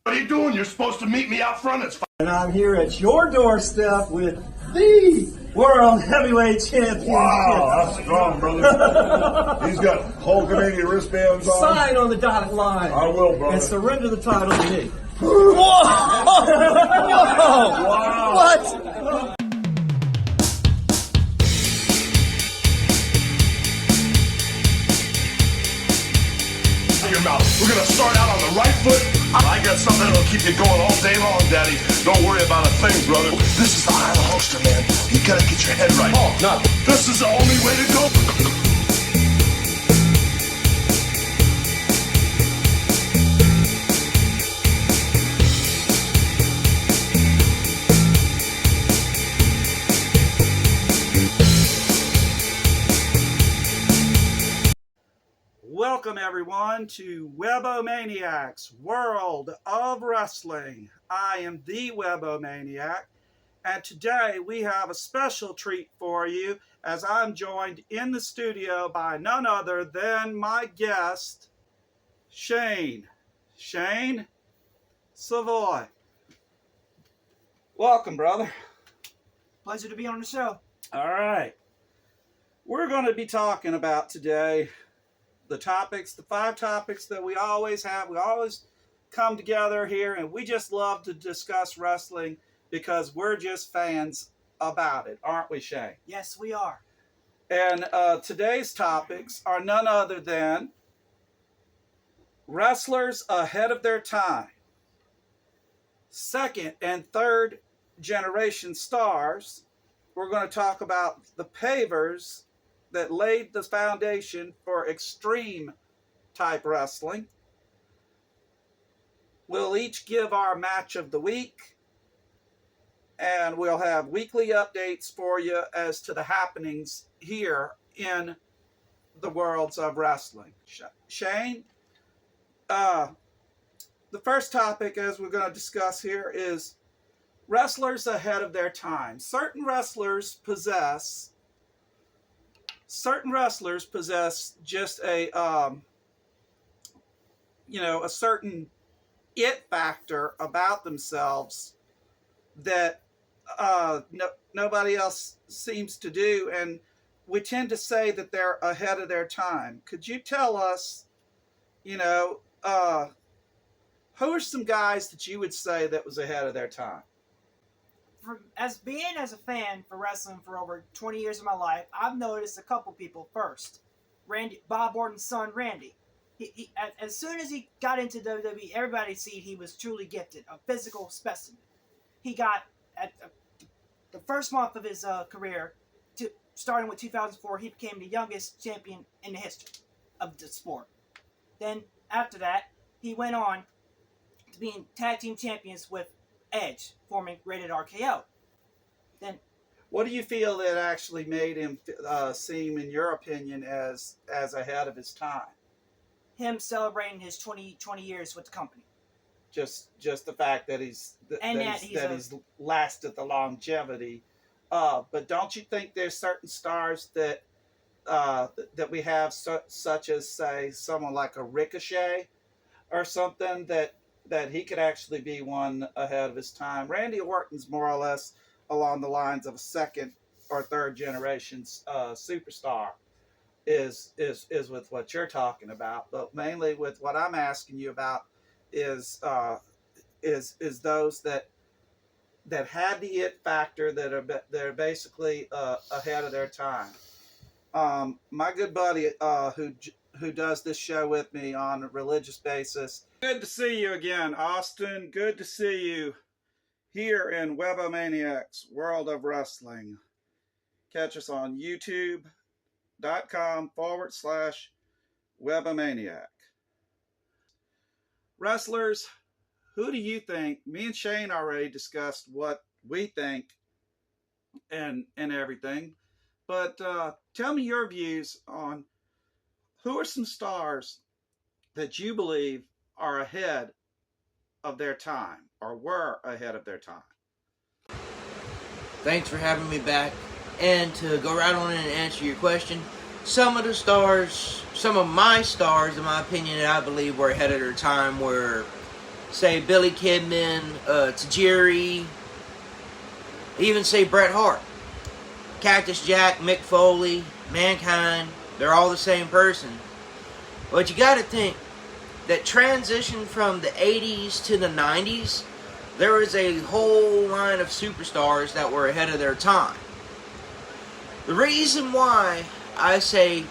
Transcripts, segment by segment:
What are you doing? You're supposed to meet me out front. It's fine. And I'm here at your doorstep with the World Heavyweight Championship. Wow, that's strong, brother. He's got whole Canadian wristbands on. Sign on the dotted line. I will, brother. And surrender the title to me. Whoa! Wow. What? Your mouth. We're gonna start out on the right foot. I got something that'll keep you going all day long, Daddy. Don't worry about a thing, brother. This is the Heil Holster, man. You gotta get your head right. Oh, no. This is the only way to go. Welcome everyone to WeboManiacs, World of Wrestling. I am the WeboManiac, and today we have a special treat for you as I'm joined in the studio by none other than my guest, Shane. Shane Savoy. Welcome, brother. Pleasure to be on the show. All right. We're going to be talking about today the five topics that we always have. We always come together here and we just love to discuss wrestling because we're just fans about it, aren't we, Shane? Yes, we are. And today's topics are none other than wrestlers ahead of their time, second and third generation stars. We're going to talk about the pavers that laid the foundation for extreme type wrestling. We'll each give our match of the week, and we'll have weekly updates for you as to the happenings here in the worlds of wrestling. Shane, the first topic as we're going to discuss here is wrestlers ahead of their time. Certain wrestlers possess just a certain it factor about themselves that nobody else seems to do, and we tend to say that they're ahead of their time. Could you tell us, who are some guys that you would say that was ahead of their time? As a fan for wrestling for over 20 years of my life, I've noticed a couple people. First, Bob Orton's son, Randy. He as soon as he got into WWE, everybody seen he was truly gifted, a physical specimen. He got, at the first month of his career, starting with 2004, he became the youngest champion in the history of the sport. Then, after that, he went on to being tag team champions with Edge, forming Rated RKO. Then, what do you feel that actually made him seem, in your opinion, as ahead of his time? Him celebrating his 20 years with the company. Just the fact that he's lasted the longevity. But don't you think there's certain stars that we have, such as, say, someone like a Ricochet or something, that he could actually be one ahead of his time? Randy Orton's more or less along the lines of a second or third generation superstar is with what you're talking about, but mainly with what I'm asking you about is those that had the it factor, that are basically ahead of their time. My good buddy who does this show with me on a religious basis. Good to see you again, Austin. Good to see you here in WeboManiacs, World of Wrestling. Catch us on youtube.com/WeboManiac. Wrestlers, who do you think? Me and Shane already discussed what we think and everything. But tell me your views on who are some stars that you believe are ahead of their time or were ahead of their time. Thanks for having me back. And to go right on in and answer your question, some of my stars, in my opinion, that I believe were ahead of their time were say Billy Kidman, Tajiri, even say Bret Hart, Cactus Jack, Mick Foley, Mankind, they're all the same person. But you got to think that transition from the 80s to the 90s, there was a whole line of superstars that were ahead of their time. The reason why I say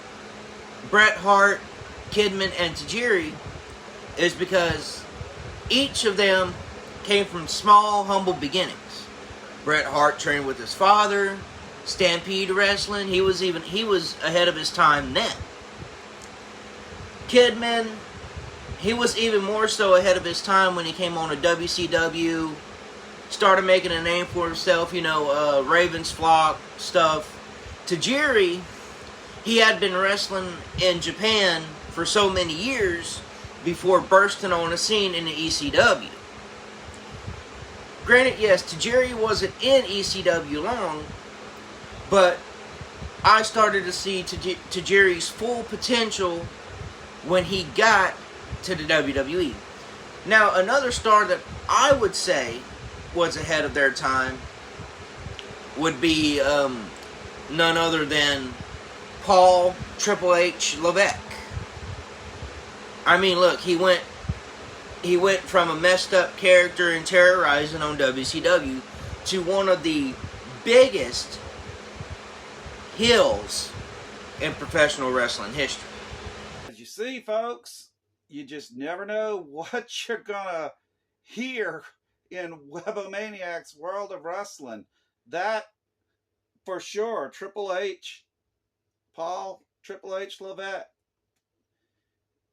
Bret Hart, Kidman, and Tajiri is because each of them came from small, humble beginnings. Bret Hart trained with his father, Stampede Wrestling. He was ahead of his time then. Kidman, he was even more so ahead of his time when he came on to WCW, started making a name for himself, Raven's Flock stuff. Tajiri, he had been wrestling in Japan for so many years before bursting on the scene in the ECW. Granted, yes, Tajiri wasn't in ECW long, but I started to see Tajiri's full potential when he got to the WWE. Now, another star that I would say was ahead of their time would be none other than Paul Triple H Levesque. I mean, look, he went from a messed up character in Terrorizing on WCW to one of the biggest heels in professional wrestling history. As you see, folks, you just never know what you're gonna hear in WeboManiacs World of Wrestling. That, for sure, Paul Triple H Levesque,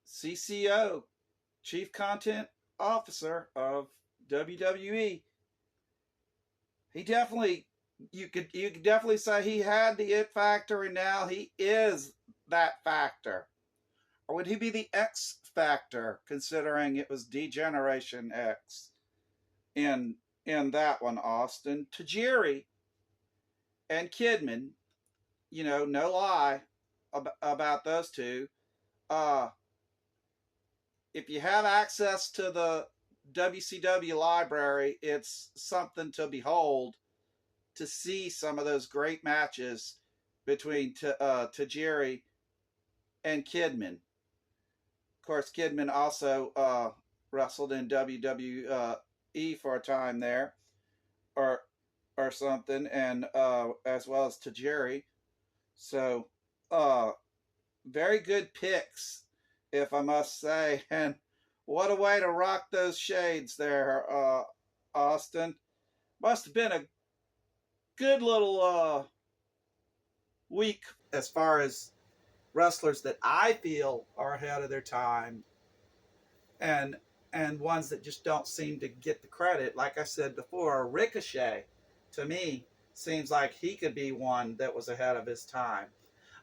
CCO, Chief Content Officer of WWE. He definitely, you could definitely say he had the it factor, and now he is that factor. Or would he be the X factor, considering it was D-Generation X in that one, Austin? Tajiri and Kidman, no lie about those two. If you have access to the WCW library, it's something to behold to see some of those great matches between Tajiri and Kidman. Of course, Kidman also wrestled in WWE for a time there, or something, and as well as Tajiri. So, very good picks, if I must say. And what a way to rock those shades there, Austin. Must have been a good little week as far as wrestlers that I feel are ahead of their time, and ones that just don't seem to get the credit. Like I said before, Ricochet, to me, seems like he could be one that was ahead of his time.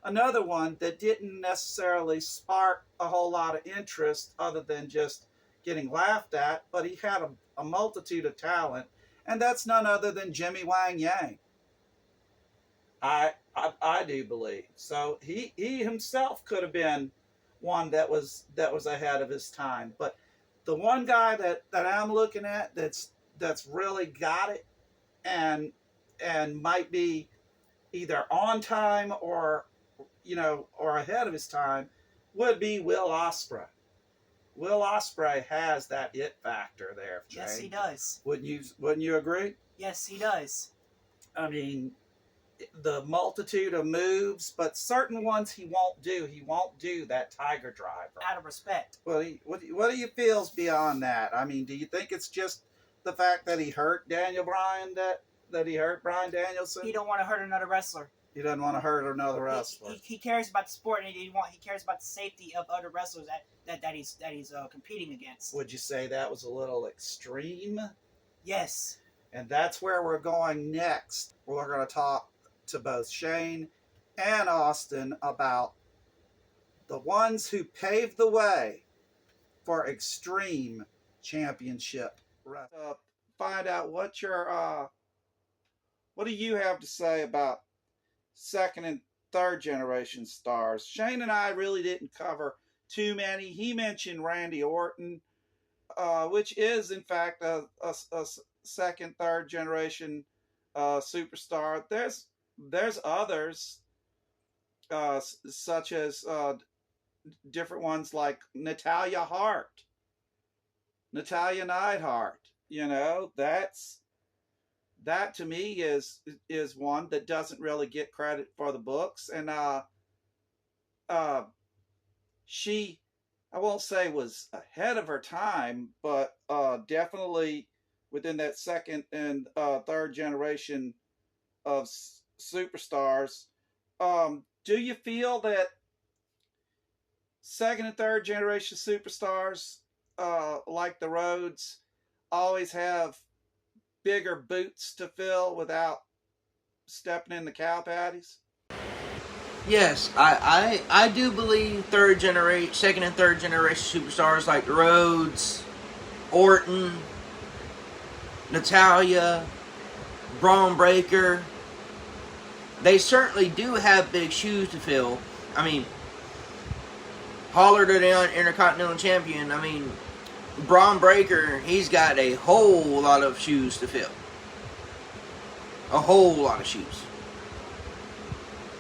Another one that didn't necessarily spark a whole lot of interest other than just getting laughed at, but he had a multitude of talent, and that's none other than Jimmy Wang Yang. I do believe. So he himself could have been one that was ahead of his time. But the one guy that I'm looking at that's really got it and might be either on time or ahead of his time would be Will Ospreay. Will Ospreay has that it factor there. Jay. Yes, he does. Wouldn't you agree? Yes, he does. I mean, the multitude of moves, but certain ones he won't do. He won't do that Tiger Driver. Out of respect. Well, what do you feels beyond that? I mean, do you think it's just the fact that he hurt Daniel Bryan, that he hurt Bryan Danielson? He don't want to hurt another wrestler. He doesn't want to hurt another wrestler. He cares about the sport, and he cares about the safety of other wrestlers that he's competing against. Would you say that was a little extreme? Yes. And that's where we're going next. We're going to talk to both Shane and Austin about the ones who paved the way for Extreme Championship. Find out what do you have to say about second and third generation stars. Shane and I really didn't cover too many. He mentioned Randy Orton which is in fact a second, third generation superstar. There's others, such as different ones like Natalia Neidhart. You know, that to me is one that doesn't really get credit for the books, and she, I won't say was ahead of her time, but definitely within that second and third generation of superstars. Do you feel that second and third generation superstars like the Rhodes always have bigger boots to fill without stepping in the cow patties? Yes, I do believe second and third generation superstars like the Rhodes, Orton, Natalia, Braun Breaker, they certainly do have big shoes to fill. I mean, Holler to the Intercontinental Champion. I mean, Braun Breaker, he's got a whole lot of shoes to fill. A whole lot of shoes.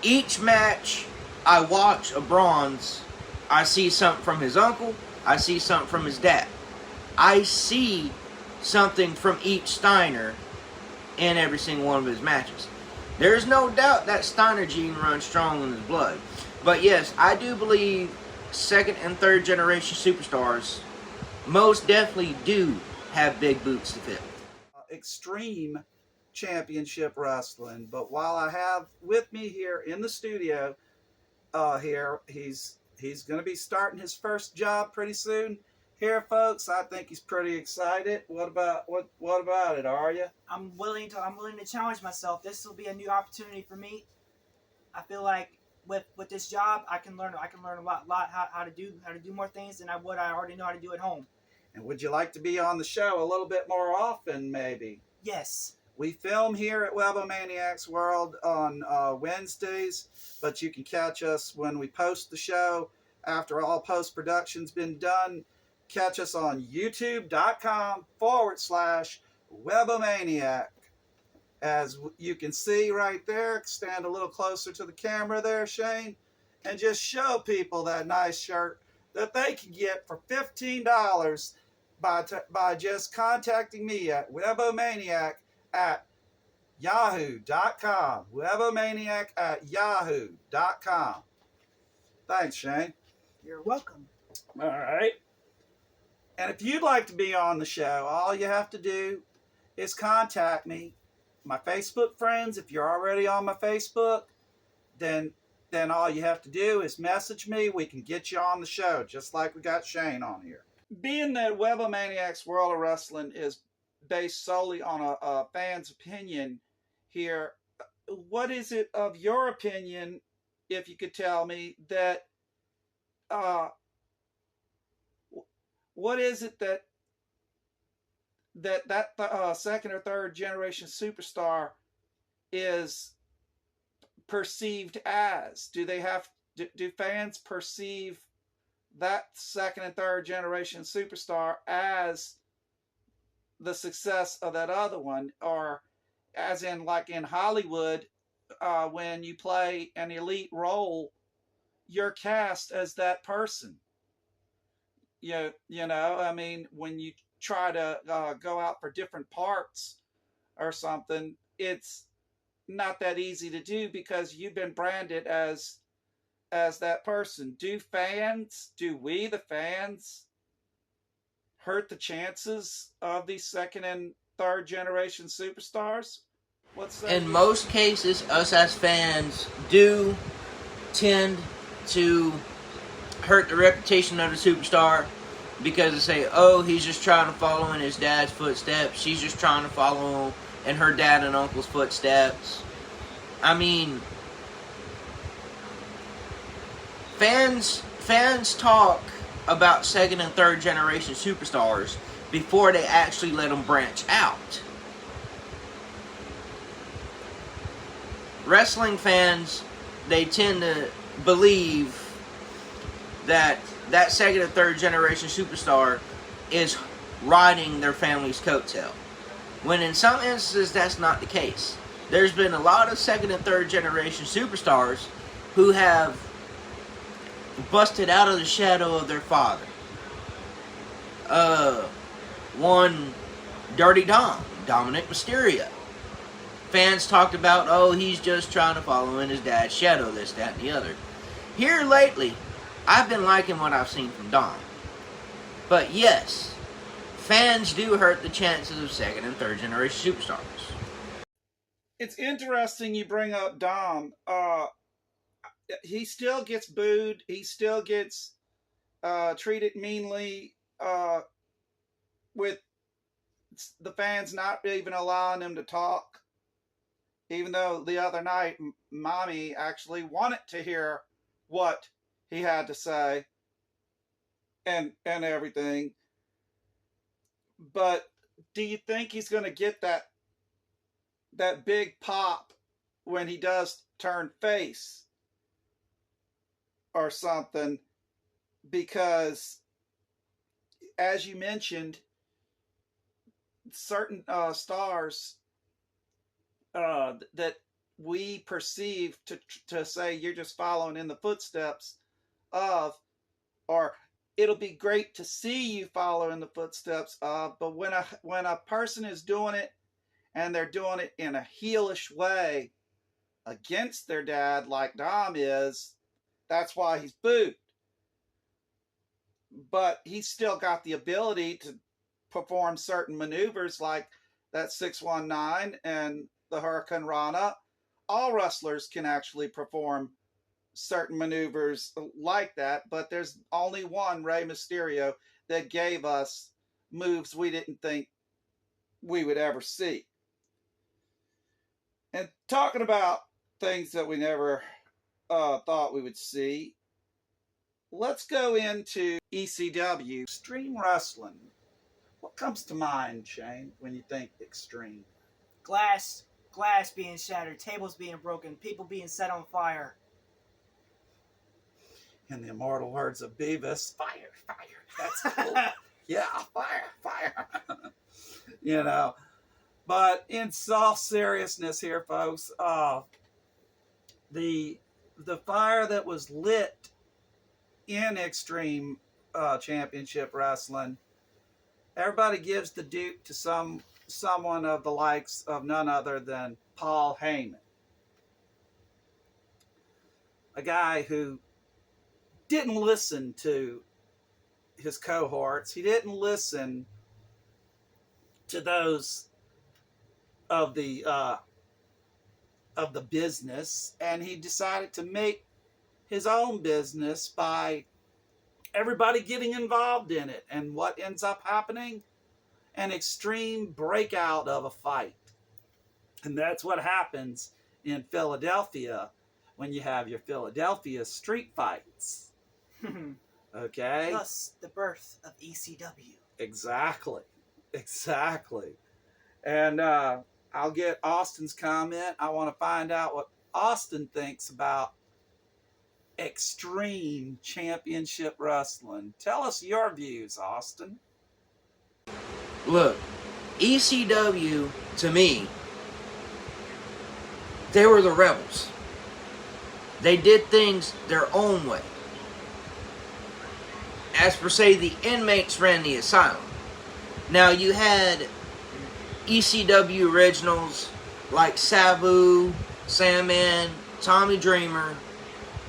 Each match I watch of Braun's, I see something from his uncle, I see something from his dad. I see something from each Steiner in every single one of his matches. There's no doubt that Steiner gene runs strong in his blood. But yes, I do believe second and third generation superstars most definitely do have big boots to fill. Extreme Championship Wrestling. But while I have with me here in the studio, he's going to be starting his first job pretty soon. Here, folks, I think he's pretty excited. What about it? Are you? I'm willing to challenge myself. This will be a new opportunity for me. I feel like with this job, I can learn a lot how to do more things than what I already know how to do at home. And would you like to be on the show a little bit more often, maybe? Yes. We film here at WeboManiacs World on Wednesdays, but you can catch us when we post the show after all post-production's been done. Catch us on youtube.com/WeboManiac. As you can see right there, stand a little closer to the camera there, Shane, and just show people that nice shirt that they can get for $15 by just contacting me at WeboManiac@yahoo.com. WeboManiac@yahoo.com. Thanks, Shane. You're welcome. All right. And if you'd like to be on the show, all you have to do is contact me. My Facebook friends, if you're already on my Facebook, then all you have to do is message me. We can get you on the show, just like we got Shane on here. Being that WeboManiacs World of Wrestling is based solely on a fan's opinion here, what is it of your opinion, if you could tell me, that what is it that second or third generation superstar is perceived as? Do fans perceive that second and third generation superstar as the success of that other one, or as in like in Hollywood, when you play an elite role, you're cast as that person? You know, I mean, when you try to go out for different parts or something, it's not that easy to do because you've been branded as that person. Do we the fans hurt the chances of these second and third generation superstars? In most cases, us as fans do tend to hurt the reputation of the superstar, because they say, oh, he's just trying to follow in his dad's footsteps. She's just trying to follow in her dad and uncle's footsteps. I mean, fans talk about second and third generation superstars before they actually let them branch out. Wrestling fans, they tend to believe that second and third generation superstar is riding their family's coattail. When in some instances that's not the case. There's been a lot of second and third generation superstars who have busted out of the shadow of their father. One, Dirty Dom, Dominic Mysterio. Fans talked about, oh, he's just trying to follow in his dad's shadow, this, that, and the other. Here lately, I've been liking what I've seen from Dom. But yes, fans do hurt the chances of second and third generation superstars. It's interesting you bring up Dom. He still gets booed. He still gets treated meanly with the fans not even allowing him to talk. Even though the other night, Mommy actually wanted to hear what he had to say and everything. But do you think he's going to get that big pop when he does turn face or something? Because, as you mentioned, certain stars that we perceive to say you're just following in the footsteps of, or it'll be great to see you follow in the footsteps of, but when a person is doing it and they're doing it in a heelish way against their dad like Dom is, that's why he's booed. But he's still got the ability to perform certain maneuvers like that 619 and the Hurricane Rana. All wrestlers can actually perform certain maneuvers like that, but there's only one, Rey Mysterio, that gave us moves we didn't think we would ever see. And talking about things that we never thought we would see, let's go into ECW, Extreme Wrestling. What comes to mind, Shane, when you think extreme? Glass being shattered, tables being broken, people being set on fire. In the immortal words of Beavis, fire, that's cool. Yeah, fire. You know, but in all seriousness here, folks, the fire that was lit in Extreme Championship Wrestling, everybody gives the duke to someone of the likes of none other than Paul Heyman. A guy who didn't listen to his cohorts. He didn't listen to those of the business, and he decided to make his own business by everybody getting involved in it. And what ends up happening? An extreme breakout of a fight. And that's what happens in Philadelphia when you have your Philadelphia street fights. Okay? Thus, the birth of ECW. Exactly. And I'll get Austin's comment. I want to find out what Austin thinks about Extreme Championship Wrestling. Tell us your views, Austin. Look, ECW, to me, they were the rebels. They did things their own way. As per se, the inmates ran the asylum. Now, you had ECW originals like Sabu, Sandman, Tommy Dreamer,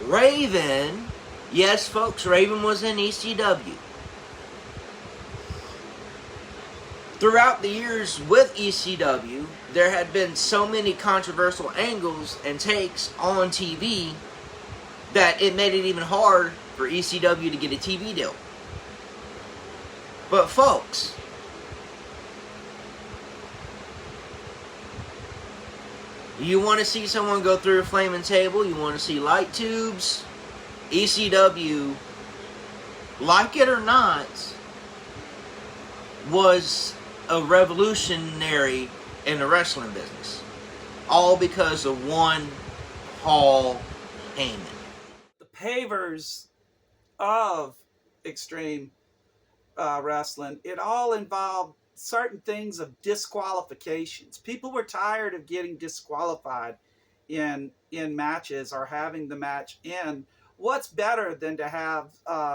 Raven. Yes, folks, Raven was in ECW. Throughout the years with ECW, there had been so many controversial angles and takes on TV that it made it even hard for ECW to get a TV deal. But folks, you want to see someone go through a flaming table, you want to see light tubes, ECW, like it or not, was a revolutionary in the wrestling business. All because of one Paul Heyman. The pavers of Extreme wrestling, it all involved certain things of disqualifications. People were tired of getting disqualified in matches or having the match end. What's better than to have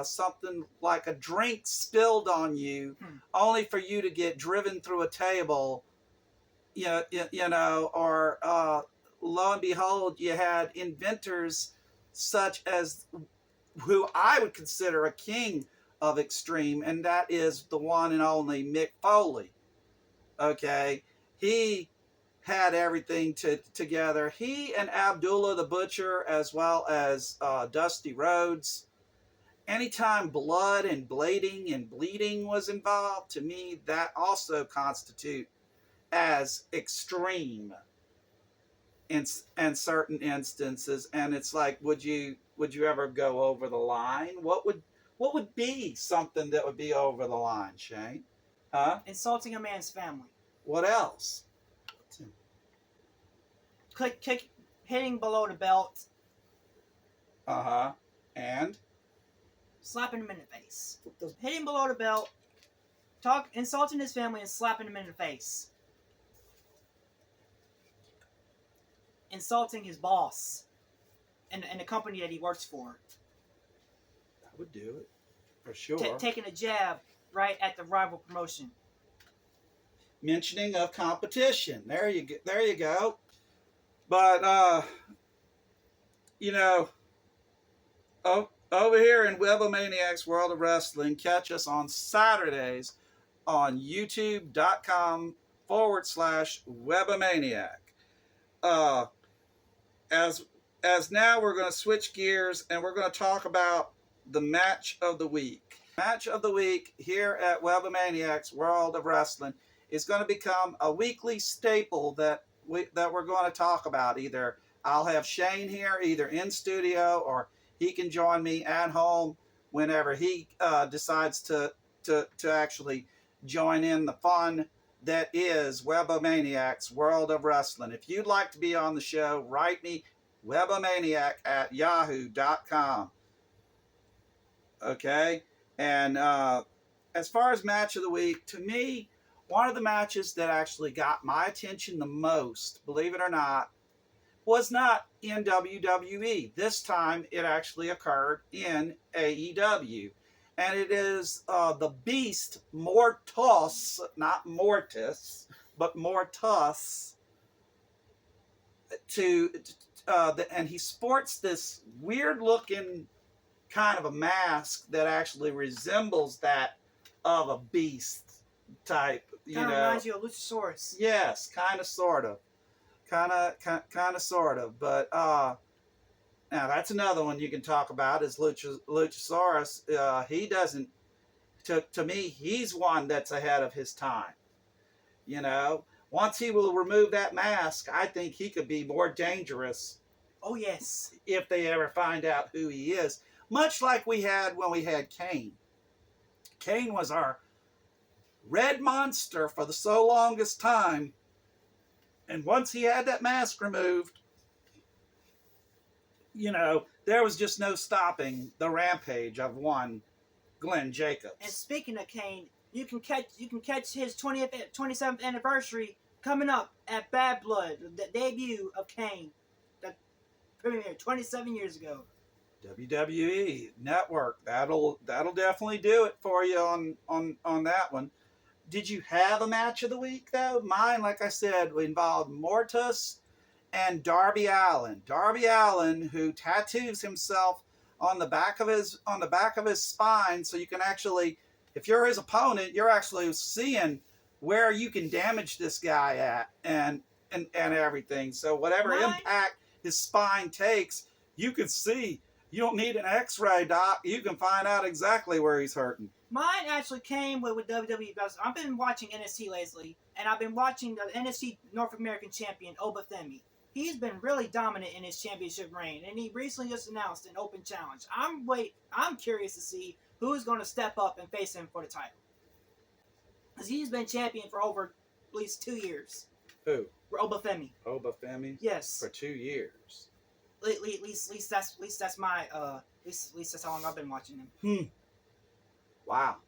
something like a drink spilled on you, only for you to get driven through a table, or lo and behold, you had inventors such as who I would consider a king of extreme, and that is the one and only Mick Foley. Okay, he had everything together. He and Abdullah the Butcher, as well as Dusty Rhodes. Anytime blood and blading and bleeding was involved, to me, that also constitute as extreme in certain instances. And it's like, would you ever go over the line? What would be something that would be over the line, Shane? Huh? Insulting a man's family. What else? Kick, hitting below the belt. And slapping him in the face. Hitting below the belt. Insulting his family and slapping him in the face. Insulting his boss and the company that he works for. That would do it for sure. Taking a jab right at the rival promotion. Mentioning of competition. There you go. But over here in WeboManiacs World of Wrestling, catch us on Saturdays on youtube.com/WeboManiac. As now we're going to switch gears and we're going to talk about the match of the week. Match of the week here at WeboManiacs World of Wrestling is going to become a weekly staple that we're going to talk about. Either I'll have Shane here, either in studio, or he can join me at home whenever he decides to actually join in the fun that is WeboManiacs World of Wrestling. If you'd like to be on the show, write me WeboManiac@yahoo.com. Okay? And as far as match of the week, to me, one of the matches that actually got my attention the most, believe it or not, was not in WWE. This time, it actually occurred in AEW. And it is the Beast Mortis, not Mortis, but Mortis. And he sports this weird-looking kind of a mask that actually resembles that of a beast type. Kind of reminds you of Luchasaurus. Yes, kind of, sort of. Kind of, sort of. But now that's another one you can talk about is Luchasaurus. He doesn't, to me, he's one that's ahead of his time. Once he will remove that mask, I think he could be more dangerous. Oh, yes. If they ever find out who he is. Much like we had when we had Kane. Kane was our red monster for the so longest time. And once he had that mask removed, there was just no stopping the rampage of one Glenn Jacobs. And speaking of Kane, you can catch his 27th anniversary coming up at Bad Blood, the debut of Kane, that premiered 27 years ago. WWE Network, that'll definitely do it for you on that one. Did you have a match of the week though? Mine, like I said, involved Mortis and Darby Allin. Darby Allin, who tattoos himself on the back of his spine, so you can actually, if you're his opponent, you're actually seeing where you can damage this guy at and everything. So whatever impact his spine takes, you can see. You don't need an X-ray, doc. You can find out exactly where he's hurting. Mine actually came with WWE. I've been watching NXT lately, and I've been watching the NXT North American Champion, Obafemi. He's been really dominant in his championship reign, and he recently just announced an open challenge. I'm curious to see who's going to step up and face him for the title. Because he's been champion for over at least 2 years. Who? Obafemi. Obafemi? Yes. For 2 years. At least that's my at least that's how long I've been watching him. Wow.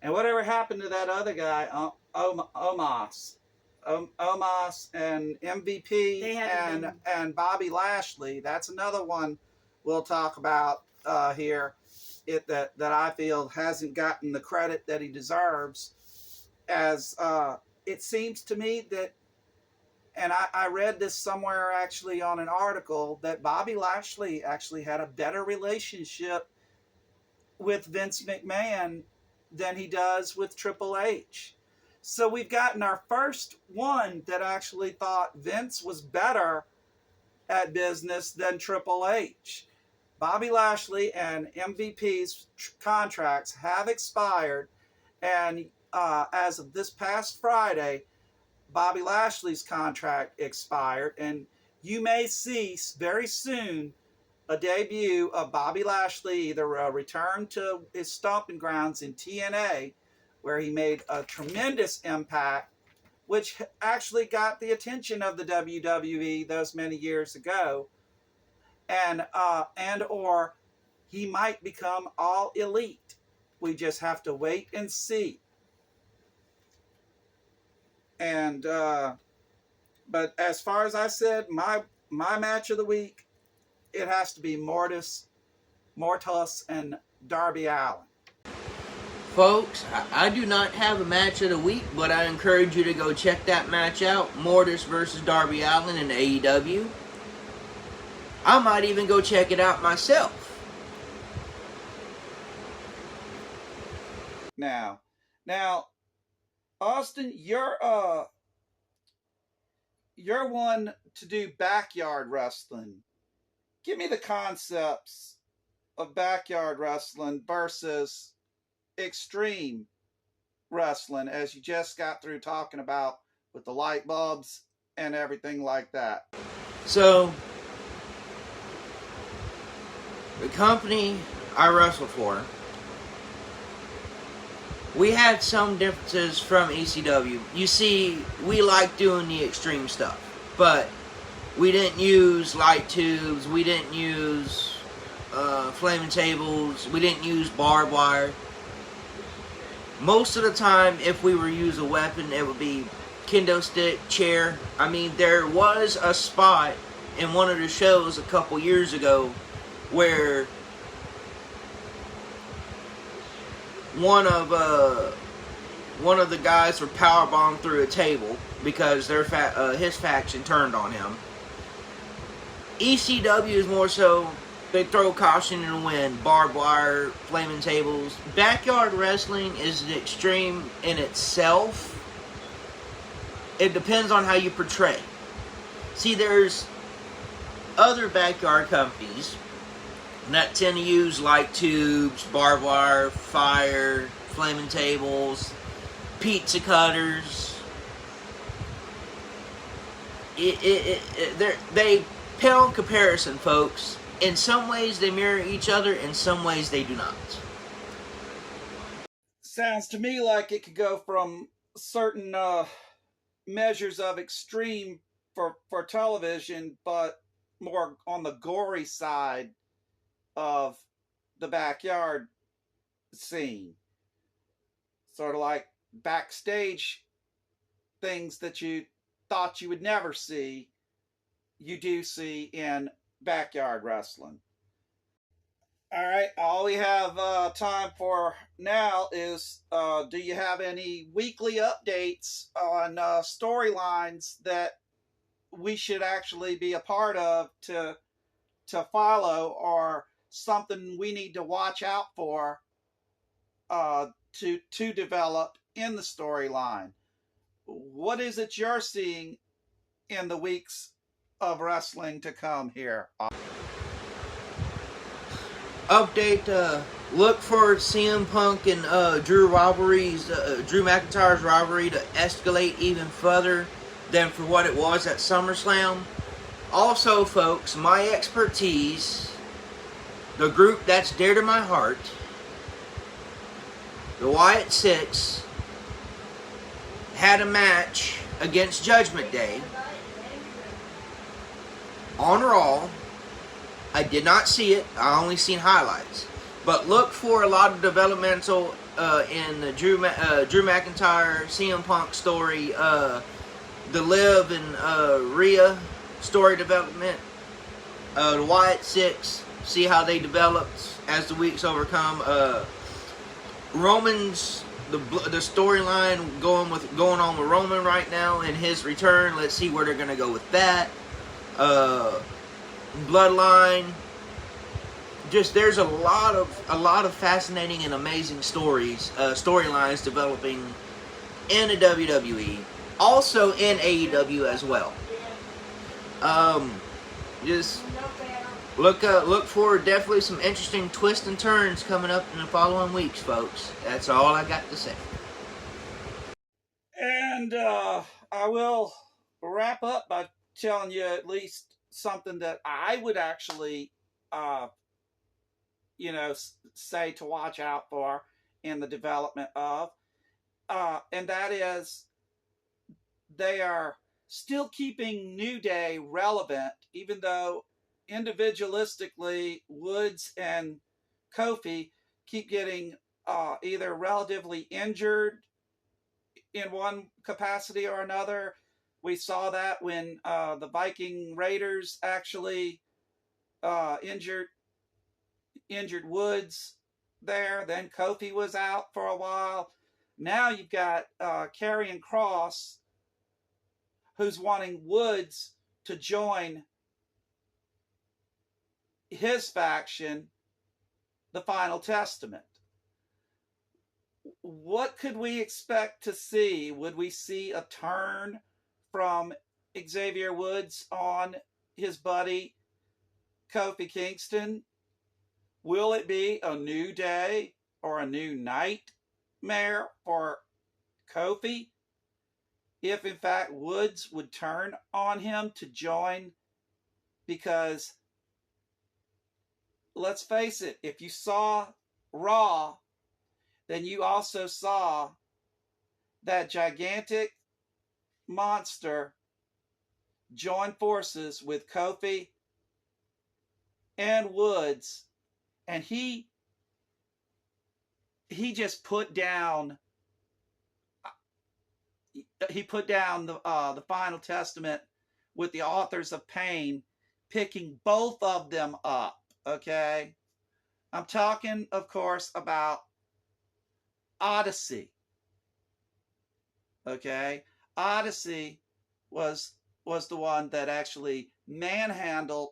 And whatever happened to that other guy, Omos? Omos and MVP and Bobby Lashley. That's another one we'll talk about here. That I feel hasn't gotten the credit that he deserves. As it seems to me that, and I read this somewhere actually on an article, that Bobby Lashley actually had a better relationship with Vince McMahon than he does with Triple H. So we've gotten our first one that actually thought Vince was better at business than Triple H. Bobby Lashley and MVP's contracts have expired, and as of this past Friday, Bobby Lashley's contract expired, and you may see very soon a debut of Bobby Lashley, either a return to his stomping grounds in TNA, where he made a tremendous impact, which actually got the attention of the WWE those many years ago, and or he might become All Elite. We just have to wait and see. And but as far as I said, my match of the week, it has to be Mortis and Darby Allin. Folks, I do not have a match of the week, but I encourage you to go check that match out. Mortis versus Darby Allin in AEW. I might even go check it out myself. Now, Austin, you're one to do backyard wrestling. Give me the concepts of backyard wrestling versus extreme wrestling, as you just got through talking about with the light bulbs and everything like that. So, the company I wrestled for, we had some differences from ECW. You see, we like doing the extreme stuff, but we didn't use light tubes, we didn't use flaming tables, we didn't use barbed wire. Most of the time, if we were to use a weapon, it would be kendo stick, chair. I mean, there was a spot in one of the shows a couple years ago where one of the guys were powerbombed through a table because his faction turned on him. ECW is more so, they throw caution in the wind, barbed wire, flaming tables. Backyard wrestling is an extreme in itself. It depends on how you portray. See, there's other backyard companies that tend to use light tubes, barbed wire, fire, flaming tables, pizza cutters. They pale in comparison, folks. In some ways they mirror each other, in some ways they do not. Sounds to me like it could go from certain measures of extreme for television, but more on the gory side of the backyard scene. Sort of like backstage things that you thought you would never see, you do see in backyard wrestling. All right, all we have time for now is, do you have any weekly updates on storylines that we should actually be a part of to follow, or something we need to watch out for to develop in the storyline? What is it you're seeing in the weeks of wrestling to come here? Update, look for CM Punk and Drew McIntyre's rivalry to escalate even further than for what it was at SummerSlam. Also, folks, my expertise, the group that's dear to my heart, the Wyatt Six, had a match against Judgment Day on Raw. I did not see it. I only seen highlights. But look for a lot of developmental in the Drew McIntyre CM Punk story, the Liv and Rhea story development, the Wyatt Six, see how they developed as the weeks overcome. Roman's the storyline going on with Roman right now and his return. Let's see where they're gonna go with that. Bloodline. Just there's a lot of fascinating and amazing storylines developing in the WWE, also in AEW as well. Just look for definitely some interesting twists and turns coming up in the following weeks, folks. That's all I got to say. And I will wrap up by telling you at least something that I would actually, say to watch out for in the development of, and that is they are still keeping New Day relevant, even though individualistically Woods and Kofi keep getting either relatively injured in one capacity or another. We saw that when the Viking Raiders actually injured Woods there. Then Kofi was out for a while. Now you've got Karrion Kross, who's wanting Woods to join his faction, the Final Testament. What could we expect to see? Would we see a turn from Xavier Woods on his buddy Kofi Kingston? Will it be a new day or a new nightmare for Kofi if in fact Woods would turn on him to join? Because let's face it, if you saw Raw, then you also saw that gigantic monster join forces with Kofi and Woods, and he just put down the Final Testament with the Authors of Pain, picking both of them up. Okay, I'm talking, of course, about Odyssey. Okay, Odyssey was the one that actually manhandled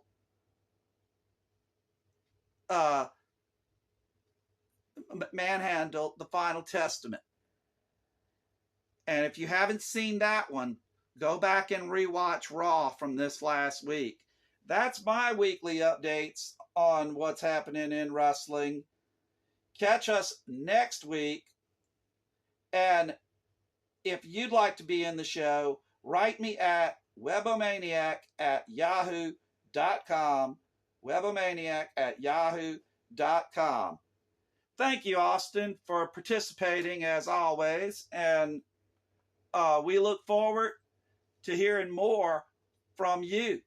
the Final Testament. And if you haven't seen that one, go back and rewatch Raw from this last week. That's my weekly updates on what's happening in wrestling. Catch us next week. And if you'd like to be in the show, write me at WeboManiac@yahoo.com. WeboManiac@yahoo.com. Thank you, Austin, for participating as always. And we look forward to hearing more from you.